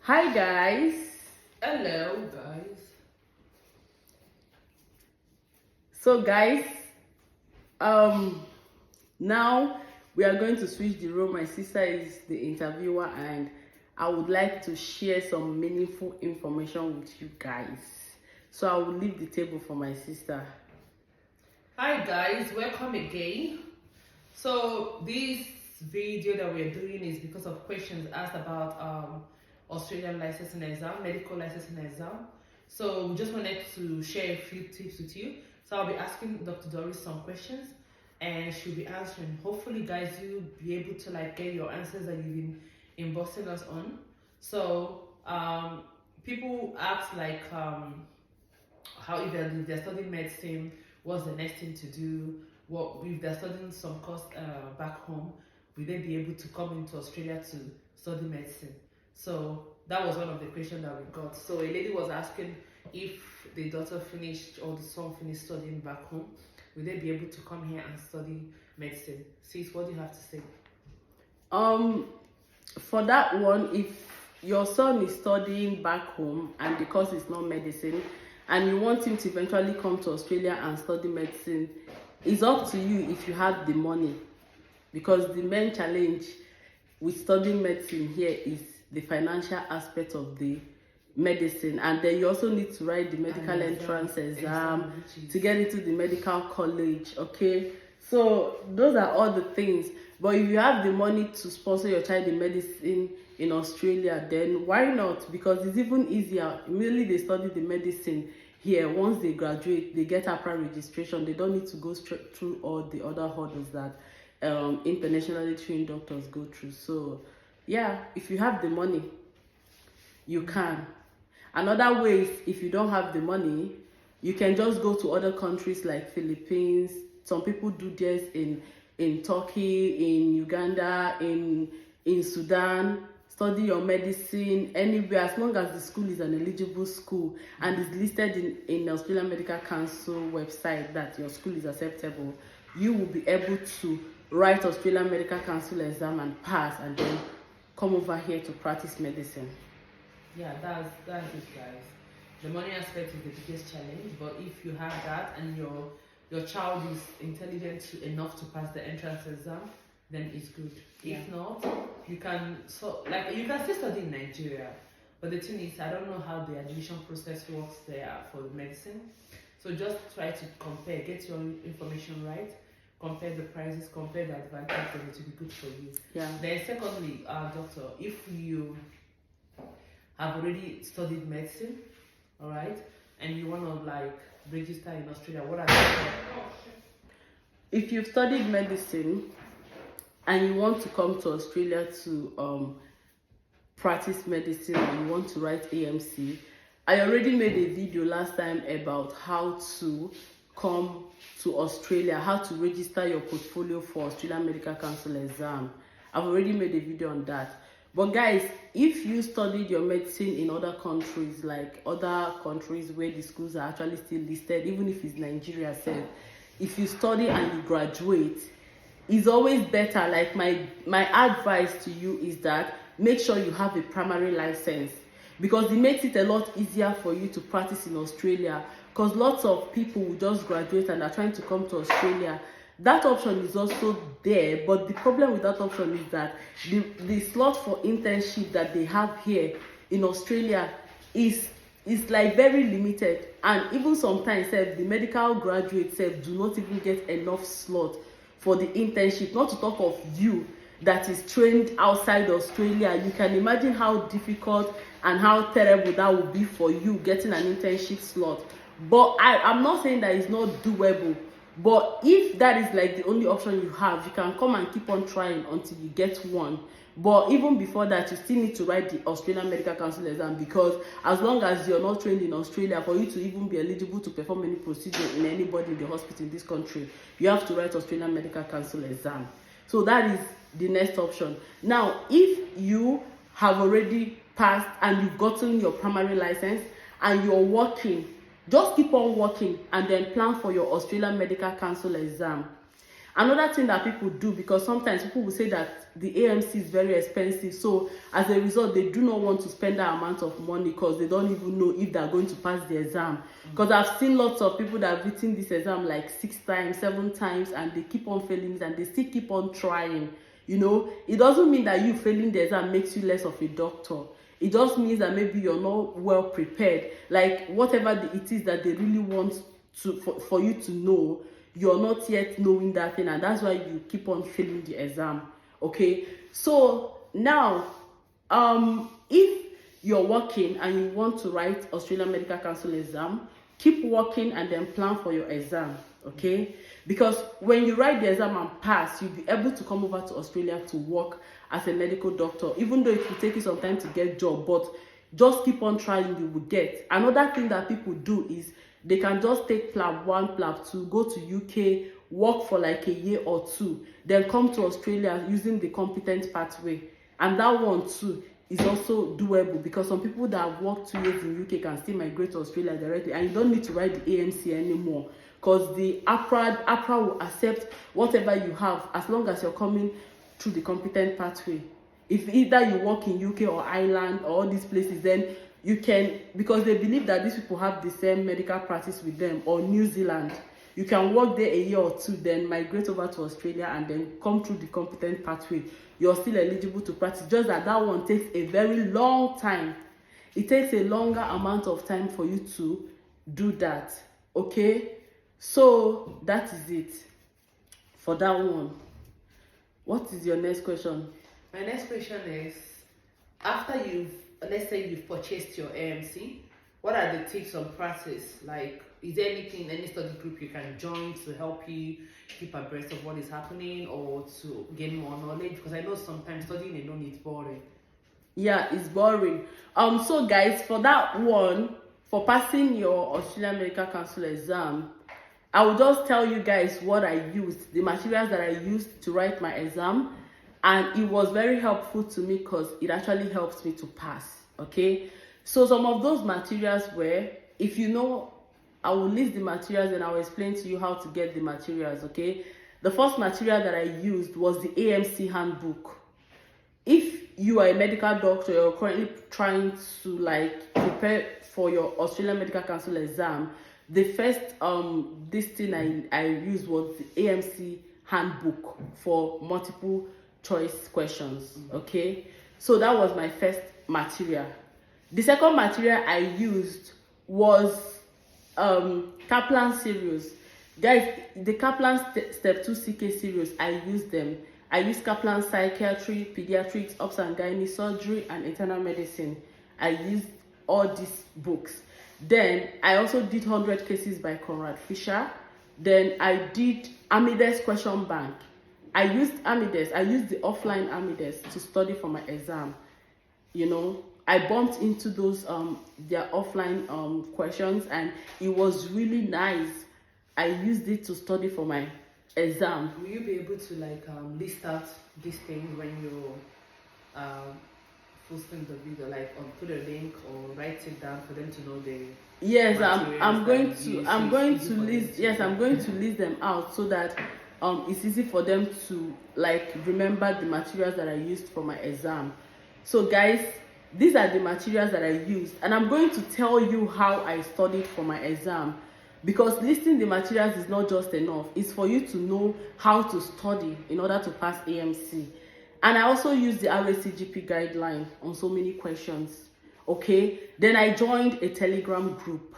Hi guys. Hello guys. So guys, now we are going to switch the role. My sister is the interviewer and I would like to share some meaningful information with you guys. So I will leave the table for my sister. Hi guys, welcome again. So this video that we're doing is because of questions asked about Australian licensing exam, medical licensing exam. So we just wanted to share a few tips with you. So I'll be asking Dr. Doris some questions and she'll be answering. Hopefully guys, you'll be able to get your answers that you've been inboxing us on. So people ask how if they're studying medicine, what's the next thing to do? What if they're studying some course back home, will they be able to come into Australia to study medicine? So that was one of the questions that we got. So a lady was asking if the daughter finished or the son finished studying back home, will they be able to come here and study medicine? Sis, what do you have to say? For that one, if your son is studying back home and the course is not medicine and you want him to eventually come to Australia and study medicine, it's up to you if you have the money, because the main challenge with studying medicine here is the financial aspect of the medicine, and then you also need to write the medical entrance exam to get into the medical college. Okay, so those are all the things. But if you have the money to sponsor your child in medicine in Australia, then why not? Because it's even easier. Immediately they study the medicine here, once they graduate, they get APRA registration. They don't need to go straight through all the other hurdles that internationally trained doctors go through. So yeah, if you have the money, you can. Another way is, if you don't have the money, you can just go to other countries like Philippines. Some people do this in Turkey, in Uganda, in Sudan. Study your medicine anywhere, as long as the school is an eligible school and is listed in the Australian Medical Council website that your school is acceptable. You will be able to write Australian Medical Council exam and pass, and then come over here to practice medicine. Yeah, that's it guys. The money aspect is the biggest challenge, but if you have that and your child is intelligent enough to pass the entrance exam, then it's good. Yeah. If not, you can you can still study in Nigeria, but the thing is, I don't know how the admission process works there for the medicine. So just try to compare, get your information right, compare the prices, compare the advantages, and it will be good for you. Yeah. Then secondly, doctor, if you have already studied medicine, all right, and you want to register in Australia, what are the steps? If you've studied medicine and you want to come to Australia to practice medicine, and you want to write AMC, I already made a video last time about how to come to Australia, how to register your portfolio for Australian Medical Council exam. I've already made a video on that. But guys, if you studied your medicine in other countries, like other countries where the schools are actually still listed, even if it's Nigeria itself, if you study and you graduate, it's always better. Like my advice to you is that make sure you have a primary license, because it makes it a lot easier for you to practice in Australia, because lots of people will just graduate and are trying to come to Australia. That option is also there, but the problem with that option is that the slot for internship that they have here in Australia is very limited, and even sometimes the medical graduates do not even get enough slot for the internship, not to talk of you that is trained outside Australia. You can imagine how difficult and how terrible that would be for you getting an internship slot. But I'm not saying that it's not doable, but if that is the only option you have, you can come and keep on trying until you get one. But even before that, you still need to write the Australian Medical Council exam, because as long as you're not trained in Australia, for you to even be eligible to perform any procedure in anybody in the hospital in this country, you have to write Australian Medical Council exam. So that is the next option. Now, if you have already passed and you've gotten your primary license and you're working, just keep on working and then plan for your Australian Medical Council exam. Another thing that people do, because sometimes people will say that the AMC is very expensive, so as a result they do not want to spend that amount of money because they don't even know if they're going to pass the exam. Because I've seen lots of people that have written this exam like 6 times, 7 times, and they keep on failing it and they still keep on trying. You know, it doesn't mean that you failing the exam makes you less of a doctor. It just means that maybe you're not well prepared. Like whatever it is that they really want for you to know, you're not yet knowing that thing, and that's why you keep on failing the exam. Okay, so now if you're working and you want to write Australian Medical Council exam, keep working and then plan for your exam. Okay, because when you write the exam and pass, you'll be able to come over to Australia to work as a medical doctor, even though it will take you some time to get job, but just keep on trying, you will get. Another thing that people do is they can just take PLAB 1, PLAB 2, go to UK, work for like a year or 2, then come to Australia using the competent pathway. And that one too is also doable, because some people that have worked 2 years in UK can still migrate to Australia directly, and you don't need to write the AMC anymore, because the APRA will accept whatever you have as long as you're coming through the competent pathway. If either you work in UK or Ireland or all these places, then you can, because they believe that these people have the same medical practice with them, or New Zealand, you can work there a year or 2, then migrate over to Australia and then come through the competent pathway. You're still eligible to practice, just that that one takes a very long time. It takes a longer amount of time for you to do that. Okay, so that is it for that one. What is your next question? My next question is, after let's say you've purchased your AMC, what are the tips on practice? Like, is there anything, any study group you can join to help you keep abreast of what is happening or to gain more knowledge? Because I know sometimes studying alone is boring. Yeah, it's boring. So guys, for that one, for passing your Australian Medical Council exam, I will just tell you guys what I used, the materials that I used to write my exam, and it was very helpful to me because it actually helps me to pass. Okay, so some of those materials were, if you know, I will list the materials and I will explain to you how to get the materials. Okay, the first material that I used was the AMC handbook. If you are a medical doctor, you're currently trying to like prepare for your Australian Medical Council exam, the first this thing I used was the AMC handbook for multiple choice questions. Okay, so that was my first material. The second material I used was Kaplan series. Guys, the Kaplan step 2 CK series, I used them. I used Kaplan psychiatry, pediatrics, obs and gynae, surgery, and internal medicine. I used all these books. Then I also did 100 cases by Conrad Fisher. Then I did Amides question bank. I used Amides. I used the offline Amides to study for my exam. You know, I bumped into those their offline questions, and it was really nice. I used it to study for my exam. Will you be able to like list out these things when you posting the video, like put a link or write it down for them to know the yes, I'm going to list them out so that it's easy for them to like remember the materials that I used for my exam. So guys, these are the materials that I used, and I'm going to tell you how I studied for my exam, because listing the materials is not just enough. It's for you to know how to study in order to pass AMC. And I also used the RACGP guideline on so many questions. Okay, then I joined a Telegram group,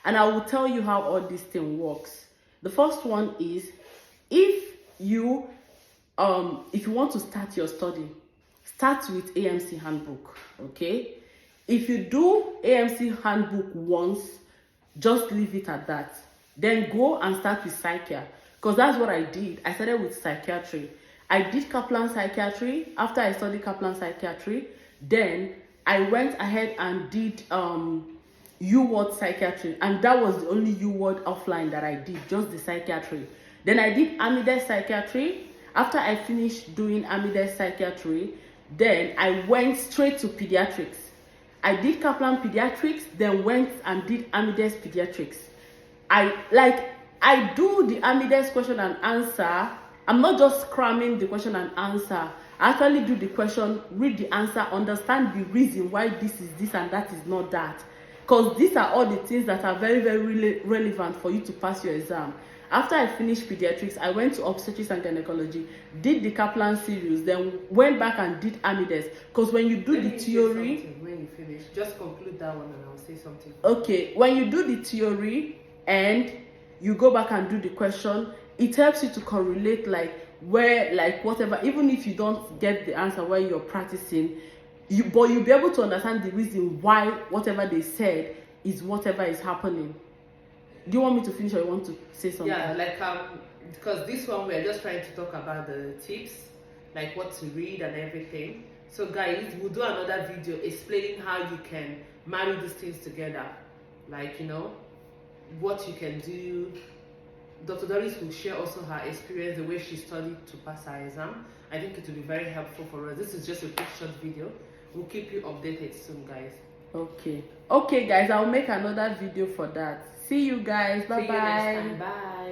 and I will tell you how all this thing works. The first one is, if you want to start your study, start with AMC handbook. Okay, if you do AMC handbook once, just leave it at that. Then go and start with psychiatry, because that's what I did. I started with psychiatry. I did Kaplan psychiatry. After I studied Kaplan psychiatry, then I went ahead and did U-word psychiatry, and that was the only U-word offline that I did, just the psychiatry. Then I did Amides psychiatry. After I finished doing Amides psychiatry, then I went straight to pediatrics. I did Kaplan pediatrics, then went and did Amides pediatrics. I do the Amides question and answer I'm not just cramming the question and answer. I actually do the question, read the answer, understand the reason why this is this and that is not that. Because these are all the things that are very, very relevant for you to pass your exam. After I finished pediatrics, I went to obstetrics and gynecology, did the Kaplan series, then went back and did Amides. Because when you do the theory... When you finish, just conclude that one and I'll say something. Okay, when you do the theory and you go back and do the question, it helps you to correlate like where, like whatever, even if you don't get the answer where you're practicing, but you'll be able to understand the reason why whatever they said is whatever is happening. Do you want me to finish or you want to say something? Yeah, like because this one we're just trying to talk about the tips, like what to read and everything. So guys, we'll do another video explaining how you can marry these things together, like, you know, what you can do. Dr. Doris will share also her experience, the way she studied to pass her exam. I think it will be very helpful for us. This is just a quick short video. We'll keep you updated soon, guys. Okay guys, I'll make another video for that. See you guys. Bye bye. Bye.